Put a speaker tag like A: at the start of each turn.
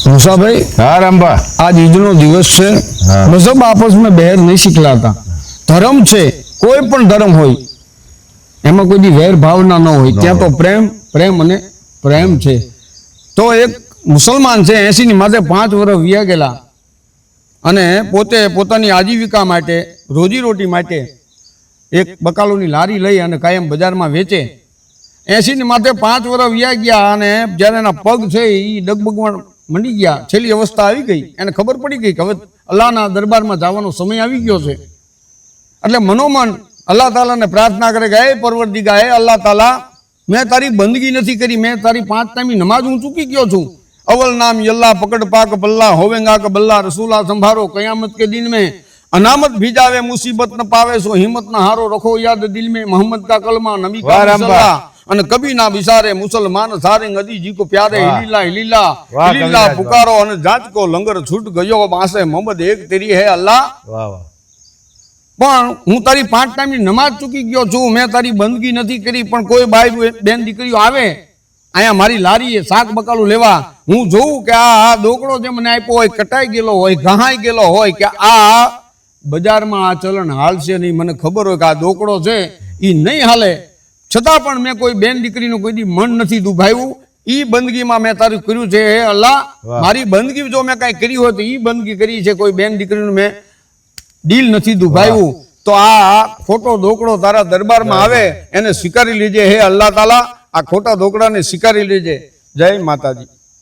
A: मुसाभाई
B: हाँ रामबा
A: आज ईदनो दिवस है। मजहब आपस में बहर नहीं शिखलाता। धर्म छे कोई पण धर्म होय एमां कोई दी वैर भावना न होय त्यां तो प्रेम प्रेम अने प्रेम छे। तो एक मुसलमान छे 80 ની માથે 5 વર્ષ વ્યા ગયેલા અને પોતે પોતાની આજીવિકા માટે રોજી રોટી માટે એક બકાલોની લારી લઈ અને કાયમ બજારમાં વેચે। 80 ની માથે 5 વર્ષ વ્યા ગયા અને જ્યારે એના પગ છે એ ડગબગવા મંડી ગયા। છેલ્લી અવસ્થા આવી ગઈ, એને ખબર પડી ગઈ કે હવે અલ્લાહના દરબારમાં જવાનો સમય આવી ગયો છે। એટલે મનોમન अल्लाह ताला ने प्रार्थना करे गए परवरदिगार है अल्लाह ताला मैं तारी बंदगी नहीं करी, मैं तारी 5 टाइम नमाज हूँ चूकी गयो छू। अवल नाम यल्ला पकड़ पाक बल्ला होवेंगा के बल्ला रसूला संभारो कयामत के दिन में अनामत भिजावे मुसीबत न पावे सो हिम्मत न हारो रखो याद दिल में मोहम्मद का कलमा नबी का सल्ला अन कभी ना विसारे मुसलमान सारे नदी जी को प्यारे हिलीला हिलीला हिलीला पुकारो अन जांच को लंगर छूट गयो मासे मोहम्मद एक तेरी है अल्लाह। वाह वाह पण हूँ तारी 5 टाइम नमाज चूकी गयो छू, मैं तारी बंदगी नहीं करी। पण कोई बाई बेन दीकरीओ आवे अहींया मारी लारी शाक बकालू लेवा हूँ जोऊं के आ दोकड़ो जे मने आप्यो होय कटाई गेलो होय घहाई गेलो होय के आ बजारमां आ चलन हालशे नहीं, मने खबर होय के आ दोकड़ो छे ई नहीं हाले छतां पण मैं कोई बेन दीकरीनो कोई दी मन नथी दुभाव्युं। ई बंदगीमां मैं तारू कर्युं छे हे अल्लाह, मारी बंदगी जो मैं कांई करी होय तो ई बंदगी करी छे, कोई बेन दीकरीनो मैं डील नहीं दुभाव्યું। तो आ खोटो दोकड़ो तारा दरबार में आवे एने स्वीकारी लीजे हे अल्लाह ताला, आ खोटा दोकड़ा ने स्वीकारी लीजे। जय माताजी।